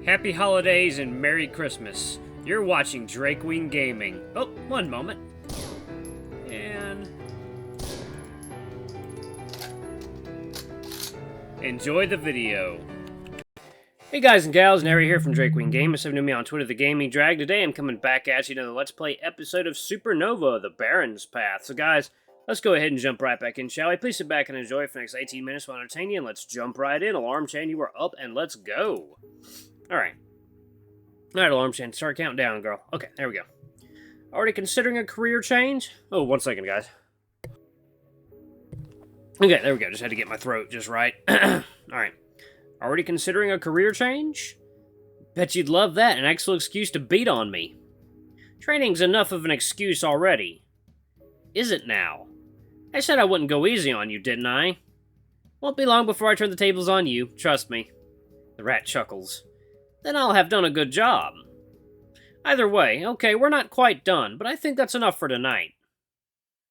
Happy holidays and Merry Christmas. You're watching Gregory Gaming. Oh, one moment. And enjoy the video. Hey guys and gals, Nary here from Gregory Gaming. If you know me on Twitter, The Gaming Drag. Today I'm coming back at you to the Let's Play episode of Supernova, The Baron's Path. So guys, let's go ahead and jump right back in, shall we? Please sit back and enjoy for the next 18 minutes while I entertain you, and let's jump right in. Alarm chain, you are up, and let's go. Alright, alarm chain, start counting down, girl. Okay, there we go. Already considering a career change? Oh, 1 second, guys. Okay, there we go. Just had to get my throat just right. Alright. Already considering a career change? Bet you'd love that, an excellent excuse to beat on me. Training's enough of an excuse already. Is it now? I said I wouldn't go easy on you, didn't I? Won't be long before I turn the tables on you, trust me. The rat chuckles. Then I'll have done a good job. Either way, okay, we're not quite done, but I think that's enough for tonight.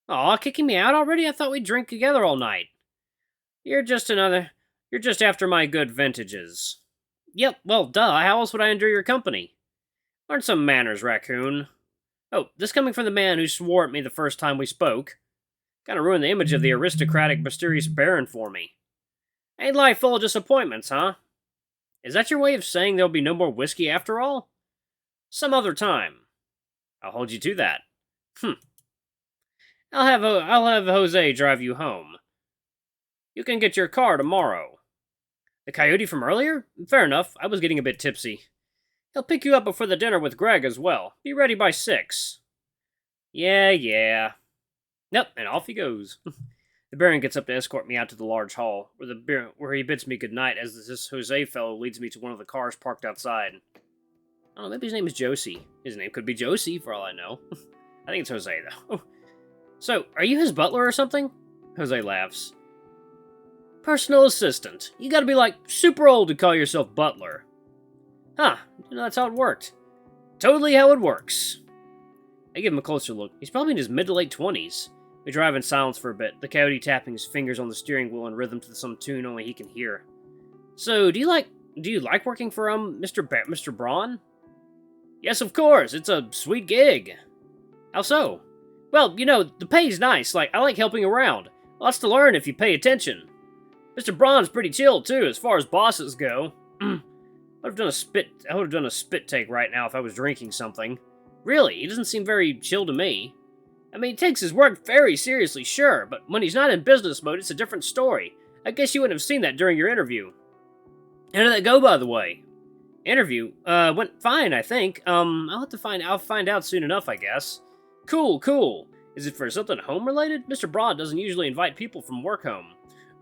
Aw, kicking me out already? I thought we'd drink together all night. You're just after my good vintages. Yep, well, duh, how else would I endure your company? Learn some manners, raccoon. Oh, this coming from the man who swore at me the first time we spoke. Kinda ruined the image of the aristocratic, mysterious Baron for me. Ain't life full of disappointments, huh? Is that your way of saying there'll be no more whiskey after all? Some other time. I'll hold you to that. I'll have Jose drive you home. You can get your car tomorrow. The coyote from earlier? Fair enough, I was getting a bit tipsy. He'll pick you up before the dinner with Greg as well. Be ready by 6. Yeah. Nope, and off he goes. The Baron gets up to escort me out to the large hall, where he bids me goodnight as this Jose fellow leads me to one of the cars parked outside. I don't know, maybe his name is Josie. His name could be Josie, for all I know. I think it's Jose, though. Oh. So, are you his butler or something? Jose laughs. Personal assistant. You gotta be, like, super old to call yourself butler. Huh, that's how it worked. Totally how it works. I give him a closer look. He's probably in his mid to late 20s. We drive in silence for a bit, the coyote tapping his fingers on the steering wheel in rhythm to some tune only he can hear. So, do you like working for, Mr. Braun? Yes, of course, it's a sweet gig. How so? Well, you know, the pay's nice, I like helping around. Lots to learn if you pay attention. Mr. Braun's pretty chill, too, as far as bosses go. I would have done a spit take right now if I was drinking something. Really, he doesn't seem very chill to me. I mean, he takes his work very seriously, sure, but when he's not in business mode, it's a different story. I guess you wouldn't have seen that during your interview. How did that go, by the way? Interview? Went fine, I think. I'll find out soon enough, I guess. Cool. Is it for something home-related? Mr. Braun doesn't usually invite people from work home.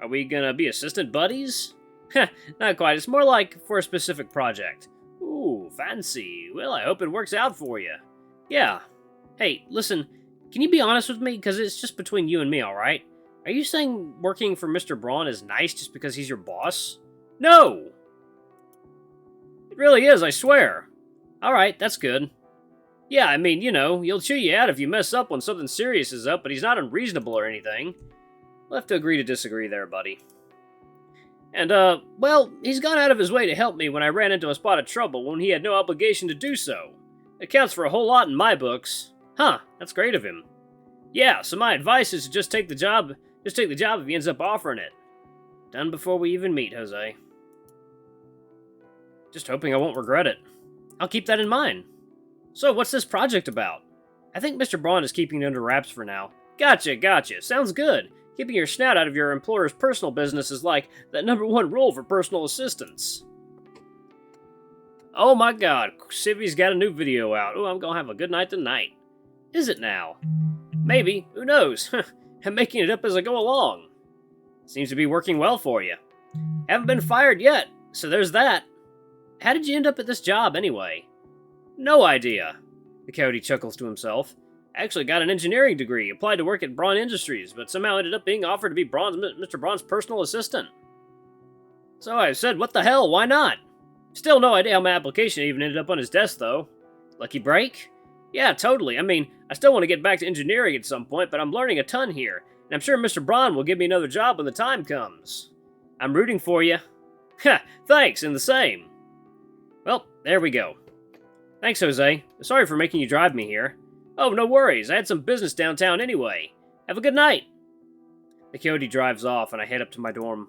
Are we gonna be assistant buddies? Heh, not quite. It's more like for a specific project. Ooh, fancy. Well, I hope it works out for you. Yeah. Hey, listen, can you be honest with me? Because it's just between you and me, alright? Are you saying working for Mr. Braun is nice just because he's your boss? No! It really is, I swear. Alright, that's good. Yeah, I mean, you know, he'll chew you out if you mess up when something serious is up, but he's not unreasonable or anything. We'll have to agree to disagree there, buddy. And, well, he's gone out of his way to help me when I ran into a spot of trouble when he had no obligation to do so. It counts for a whole lot in my books. Huh, that's great of him. Yeah, so my advice is to just take the job if he ends up offering it. Done before we even meet, Jose. Just hoping I won't regret it. I'll keep that in mind. So, what's this project about? I think Mr. Braun is keeping it under wraps for now. Gotcha. Sounds good. Keeping your snout out of your employer's personal business is like the #1 rule for personal assistants. Oh my god, Civi's got a new video out. Oh, I'm gonna have a good night tonight. Is it now? Maybe, who knows? I'm making it up as I go along. Seems to be working well for you. Haven't been fired yet, so there's that. How did you end up at this job anyway? No idea. The coyote chuckles to himself. I actually got an engineering degree, applied to work at Braun Industries, but somehow ended up being offered to be Mr. Braun's personal assistant. So I said, what the hell, why not? Still no idea how my application even ended up on his desk, though. Lucky break? Yeah, totally. I mean, I still want to get back to engineering at some point, but I'm learning a ton here, and I'm sure Mr. Braun will give me another job when the time comes. I'm rooting for you. Ha, thanks, and the same. Well, there we go. Thanks, Jose. Sorry for making you drive me here. Oh, no worries. I had some business downtown anyway. Have a good night. The coyote drives off, and I head up to my dorm.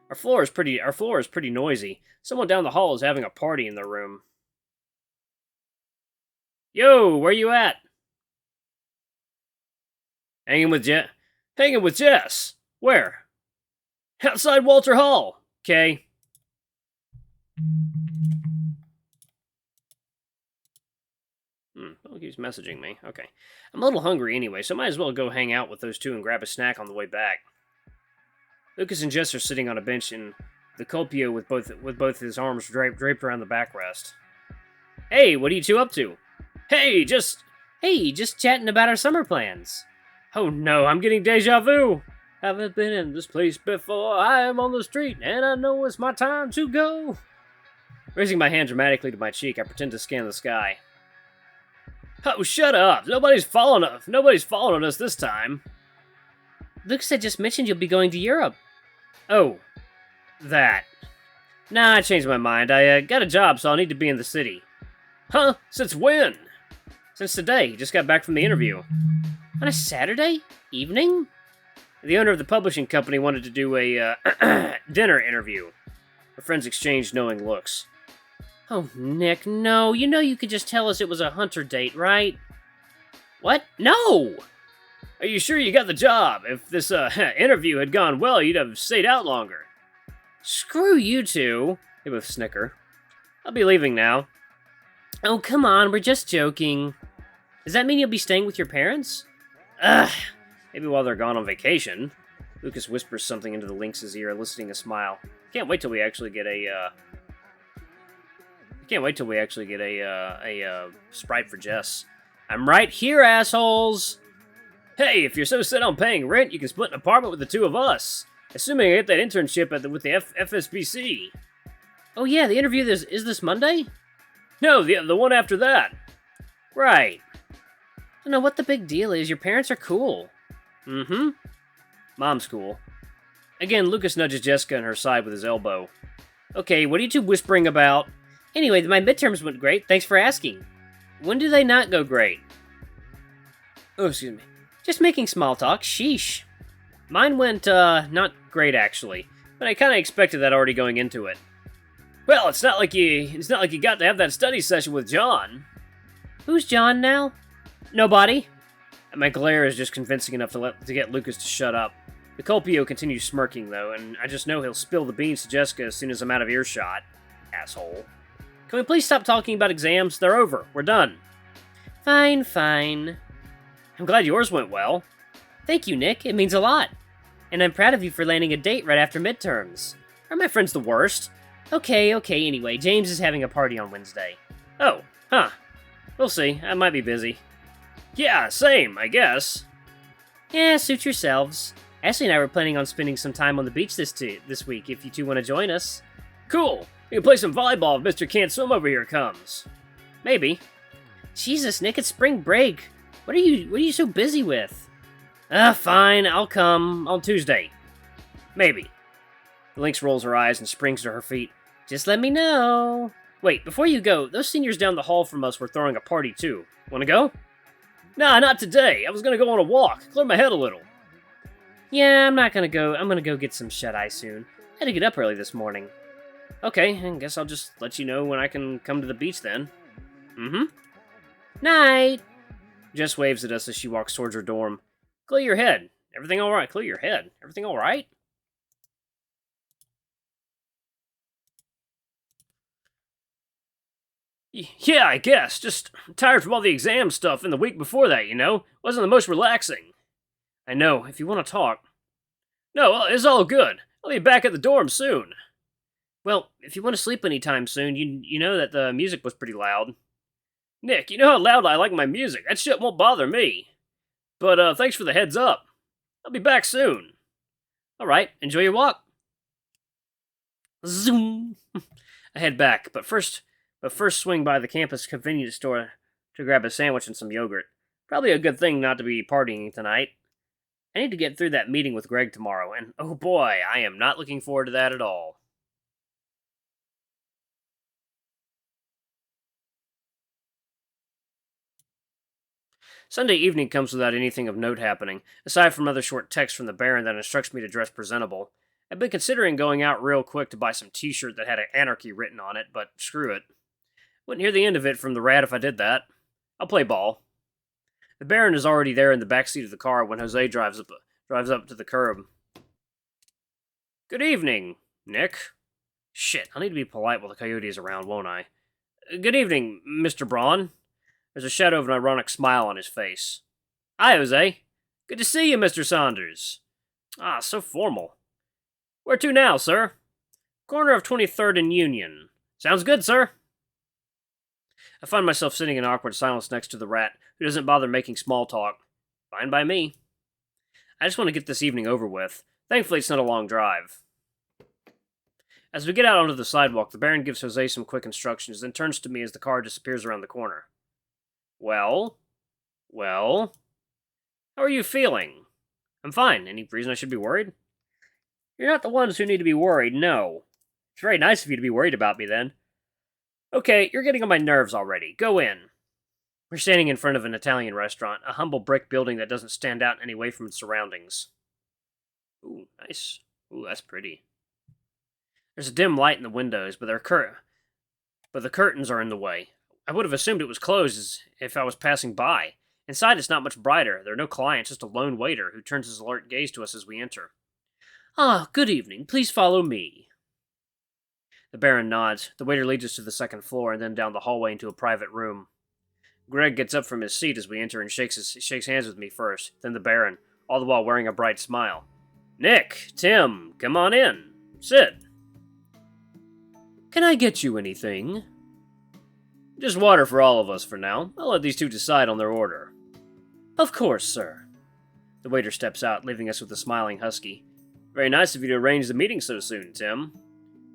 Our floor is pretty noisy. Someone down the hall is having a party in their room. Yo, where you at? Hanging with Jess. Where? Outside Walter Hall. Okay. Oh, he's messaging me. Okay. I'm a little hungry anyway, so might as well go hang out with those two and grab a snack on the way back. Lucas and Jess are sitting on a bench in the colpio with both his arms draped around the backrest. Hey, what are you two up to? Hey, just chatting about our summer plans. Oh no, I'm getting deja vu. Haven't been in this place before. I am on the street, and I know it's my time to go. Raising my hand dramatically to my cheek, I pretend to scan the sky. Oh, shut up! Nobody's following us this time. Lucas had just mentioned you'll be going to Europe. Oh, that. Nah, I changed my mind. I got a job, so I'll need to be in the city. Huh? Since when? Since today. Just got back from the interview. On a Saturday? Evening? The owner of the publishing company wanted to do a dinner interview. Our friends exchanged knowing looks. Oh, Nick, no. You know you could just tell us it was a hunter date, right? What? No! Are you sure you got the job? If this interview had gone well, you'd have stayed out longer. Screw you two. They both snicker. I'll be leaving now. Oh, come on, we're just joking. Does that mean you'll be staying with your parents? Ugh. Maybe while they're gone on vacation. Lucas whispers something into the lynx's ear, eliciting a smile. Can't wait till we actually get a Sprite for Jess. I'm right here, assholes! Hey, if you're so set on paying rent, you can split an apartment with the two of us. Assuming I get that internship with the FSBC. Oh yeah, the interview is this Monday? No, the one after that. Right. I don't know what the big deal is. Your parents are cool. Mm-hmm. Mom's cool. Again, Lucas nudges Jessica in her side with his elbow. Okay, what are you two whispering about? Anyway, my midterms went great. Thanks for asking. When do they not go great? Oh, excuse me. Just making small talk. Sheesh. Mine went, not great, actually. But I kind of expected that already going into it. Well, it's not like you got to have that study session with John. Who's John now? Nobody. And my glare is just convincing enough to get Lucas to shut up. The colpio continues smirking, though, and I just know he'll spill the beans to Jessica as soon as I'm out of earshot. Asshole. Can we please stop talking about exams? They're over. We're done. Fine, fine. I'm glad yours went well. Thank you, Nick. It means a lot. And I'm proud of you for landing a date right after midterms. Are my friends the worst? Okay, anyway. James is having a party on Wednesday. Oh, huh. We'll see. I might be busy. Yeah, same, I guess. Yeah, suit yourselves. Ashley and I were planning on spending some time on the beach this week, if you two want to join us. Cool. We can play some volleyball if Mr. Can't Swim over here comes. Maybe. Jesus, Nick, it's spring break. What are you so busy with? Fine, I'll come on Tuesday. Maybe. The lynx rolls her eyes and springs to her feet. Just let me know. Wait, before you go, those seniors down the hall from us were throwing a party too. Wanna go? Nah, not today. I was gonna go on a walk, clear my head a little. Yeah, I'm not gonna go. I'm gonna go get some shut-eye soon. I had to get up early this morning. Okay, I guess I'll just let you know when I can come to the beach then. Mm-hmm. Night! Jess waves at us as she walks towards her dorm. Clear your head. Everything alright? Clear your head. Everything alright? Yeah, I guess. Just tired from all the exam stuff and the week before that, you know? Wasn't the most relaxing. I know, if you want to talk. No, well, it's all good. I'll be back at the dorm soon. Well, if you want to sleep anytime soon, you know that the music was pretty loud. Nick, you know how loud I like my music. That shit won't bother me. But, thanks for the heads up. I'll be back soon. Alright, enjoy your walk. Zoom! I head back, but first swing by the campus convenience store to grab a sandwich and some yogurt. Probably a good thing not to be partying tonight. I need to get through that meeting with Greg tomorrow, and oh boy, I am not looking forward to that at all. Sunday evening comes without anything of note happening, aside from another short text from the Baron that instructs me to dress presentable. I've been considering going out real quick to buy some t-shirt that had anarchy written on it, but screw it. Wouldn't hear the end of it from the rat if I did that. I'll play ball. The Baron is already there in the back seat of the car when Jose drives up to the curb. Good evening, Nick. Shit, I'll need to be polite while the coyote is around, won't I? Good evening, Mr. Braun. There's a shadow of an ironic smile on his face. Hi, Jose. Good to see you, Mr. Saunders. Ah, so formal. Where to now, sir? Corner of 23rd and Union. Sounds good, sir. I find myself sitting in awkward silence next to the rat, who doesn't bother making small talk. Fine by me. I just want to get this evening over with. Thankfully, it's not a long drive. As we get out onto the sidewalk, the Baron gives Jose some quick instructions, then turns to me as the car disappears around the corner. Well? How are you feeling? I'm fine. Any reason I should be worried? You're not the ones who need to be worried, no. It's very nice of you to be worried about me, then. Okay, you're getting on my nerves already. Go in. We're standing in front of an Italian restaurant, a humble brick building that doesn't stand out in any way from its surroundings. Ooh, nice. Ooh, that's pretty. There's a dim light in the windows, but the curtains are in the way. I would have assumed it was closed if I was passing by. Inside, it's not much brighter. There are no clients, just a lone waiter who turns his alert gaze to us as we enter. Ah, good evening. Please follow me. The Baron nods. The waiter leads us to the second floor and then down the hallway into a private room. Greg gets up from his seat as we enter and shakes hands with me first, then the Baron, all the while wearing a bright smile. Nick, Tim, come on in. Sit. Can I get you anything? Just water for all of us for now. I'll let these two decide on their order. Of course, sir. The waiter steps out, leaving us with a smiling husky. Very nice of you to arrange the meeting so soon, Tim.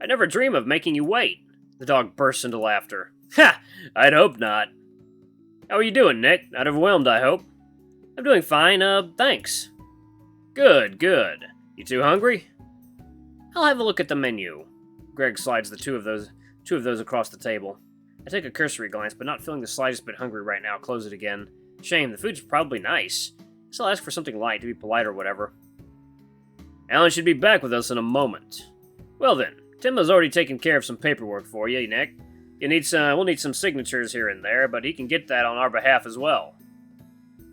I'd never dream of making you wait. The dog bursts into laughter. Ha! I'd hope not. How are you doing, Nick? Not overwhelmed, I hope. I'm doing fine, thanks. Good. You too hungry? I'll have a look at the menu. Greg slides the two of those across the table. I take a cursory glance, but not feeling the slightest bit hungry right now, close it again. Shame, the food's probably nice. So I'll ask for something light, to be polite or whatever. Alan should be back with us in a moment. Well then, Tim has already taken care of some paperwork for you, Nick. We'll need some signatures here and there, but he can get that on our behalf as well.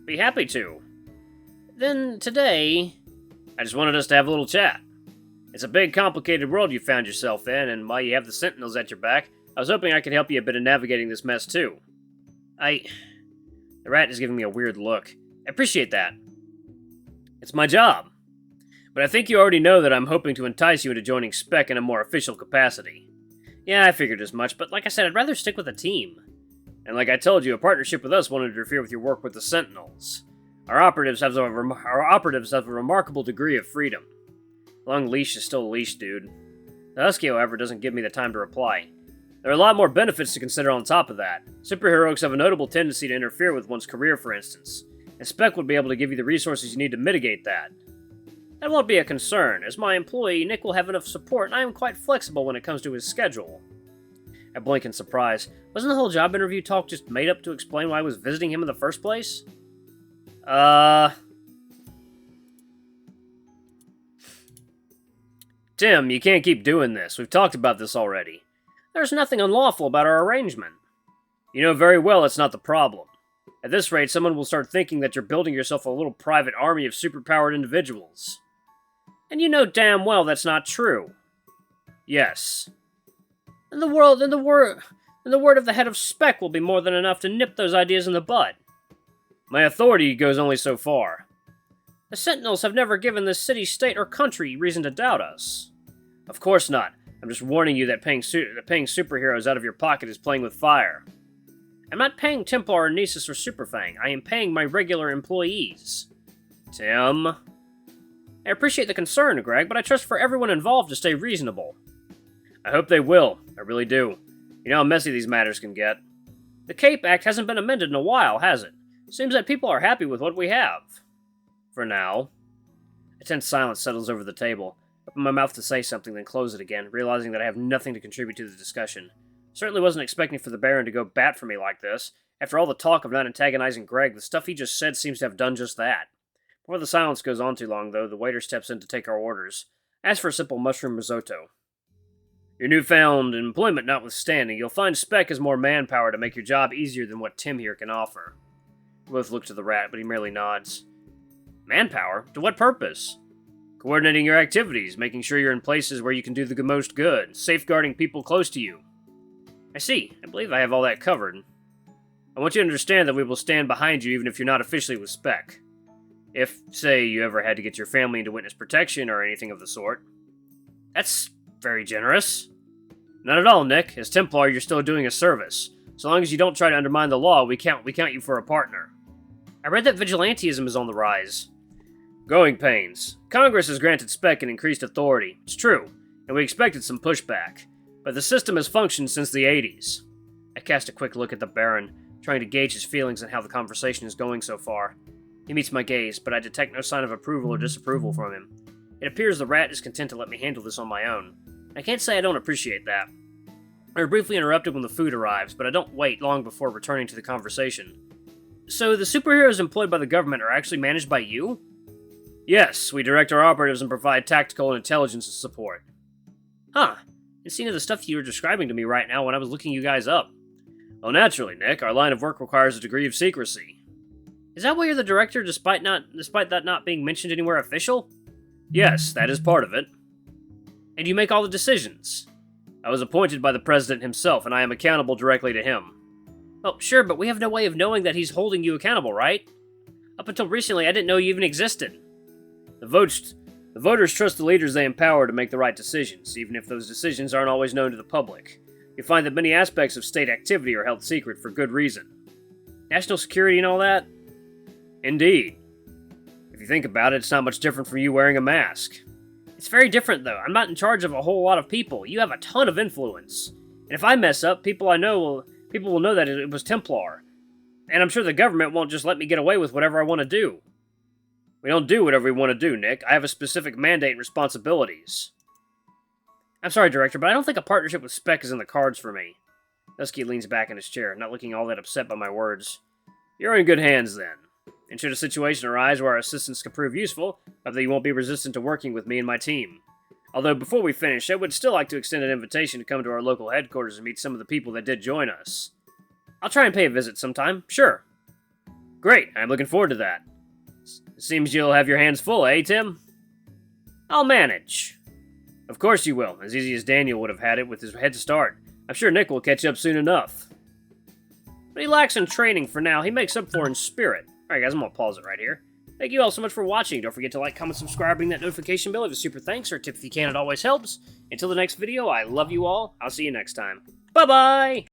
Be happy to. Then, today, I just wanted us to have a little chat. It's a big, complicated world you found yourself in, and while you have the Sentinels at your back, I was hoping I could help you a bit in navigating this mess, too. The rat is giving me a weird look. I appreciate that. It's my job. But I think you already know that I'm hoping to entice you into joining SPEC in a more official capacity. Yeah, I figured as much, but like I said, I'd rather stick with a team. And like I told you, a partnership with us won't interfere with your work with the Sentinels. Our operatives have a remarkable degree of freedom. Long leash is still a leash, dude. The husky, however, doesn't give me the time to reply. There are a lot more benefits to consider on top of that. Superheroes have a notable tendency to interfere with one's career, for instance, and SPEC would be able to give you the resources you need to mitigate that. That won't be a concern. As my employee, Nick will have enough support, and I am quite flexible when it comes to his schedule. I blink in surprise. Wasn't the whole job interview talk just made up to explain why I was visiting him in the first place? Tim, you can't keep doing this. We've talked about this already. There's nothing unlawful about our arrangement. You know very well it's not the problem. At this rate, someone will start thinking that you're building yourself a little private army of superpowered individuals. And you know damn well that's not true. Yes. And the word of the head of SPEC will be more than enough to nip those ideas in the bud. My authority goes only so far. The Sentinels have never given this city, state, or country reason to doubt us. Of course not. I'm just warning you that paying superheroes out of your pocket is playing with fire. I'm not paying Templar or Nesis or Superfang. I am paying my regular employees. Tim? I appreciate the concern, Greg, but I trust for everyone involved to stay reasonable. I hope they will. I really do. You know how messy these matters can get. The Cape Act hasn't been amended in a while, has it? Seems that people are happy with what we have. For now. A tense silence settles over the table. Open my mouth to say something, then close it again, realizing that I have nothing to contribute to the discussion. Certainly wasn't expecting for the Baron to go bat for me like this. After all the talk of not antagonizing Greg, the stuff he just said seems to have done just that. Before the silence goes on too long, though, the waiter steps in to take our orders. Ask for a simple mushroom risotto. Your newfound employment notwithstanding, you'll find SPEC has more manpower to make your job easier than what Tim here can offer. We both look to the rat, but he merely nods. Manpower? To what purpose? Coordinating your activities, making sure you're in places where you can do the most good, safeguarding people close to you. I see. I believe I have all that covered. I want you to understand that we will stand behind you even if you're not officially with SPEC. If, say, you ever had to get your family into witness protection or anything of the sort. That's very generous. Not at all, Nick. As Templar, you're still doing a service. So long as you don't try to undermine the law, we count you for a partner. I read that vigilantism is on the rise. Growing pains. Congress has granted SPEC an increased authority. It's true, and we expected some pushback. But the system has functioned since the 80s. I cast a quick look at the Baron, trying to gauge his feelings and how the conversation is going so far. He meets my gaze, but I detect no sign of approval or disapproval from him. It appears the rat is content to let me handle this on my own. I can't say I don't appreciate that. We're briefly interrupted when the food arrives, but I don't wait long before returning to the conversation. So the superheroes employed by the government are actually managed by you? Yes, we direct our operatives and provide tactical and intelligence support. Huh. It's seen of the stuff you were describing to me right now when I was looking you guys up. Well, naturally, Nick, our line of work requires a degree of secrecy. Is that why you're the director, despite that not being mentioned anywhere official? Yes, that is part of it. And you make all the decisions? I was appointed by the president himself, and I am accountable directly to him. Well, sure, but we have no way of knowing that he's holding you accountable, right? Up until recently, I didn't know you even existed. The voters trust the leaders they empower to make the right decisions, even if those decisions aren't always known to the public. You find that many aspects of state activity are held secret for good reason. National security and all that? Indeed. If you think about it, it's not much different from you wearing a mask. It's very different, though. I'm not in charge of a whole lot of people. You have a ton of influence. And if I mess up, people will know that it was Templar. And I'm sure the government won't just let me get away with whatever I want to do. We don't do whatever we want to do, Nick. I have a specific mandate and responsibilities. I'm sorry, Director, but I don't think a partnership with SPEC is in the cards for me. Dusky leans back in his chair, not looking all that upset by my words. You're in good hands, then. And should a situation arise where our assistance can prove useful, I hope that you won't be resistant to working with me and my team. Although, before we finish, I would still like to extend an invitation to come to our local headquarters and meet some of the people that did join us. I'll try and pay a visit sometime, sure. Great, I'm looking forward to that. Seems you'll have your hands full, eh, Tim? I'll manage. Of course you will, as easy as Daniel would have had it with his head start. I'm sure Nick will catch up soon enough. But he lacks in training for now. He makes up for in spirit. Alright guys, I'm gonna pause it right here. Thank you all so much for watching. Don't forget to like, comment, subscribe, ring that notification bell. Leave a super thanks or a tip if you can, it always helps. Until the next video, I love you all. I'll see you next time. Bye-bye!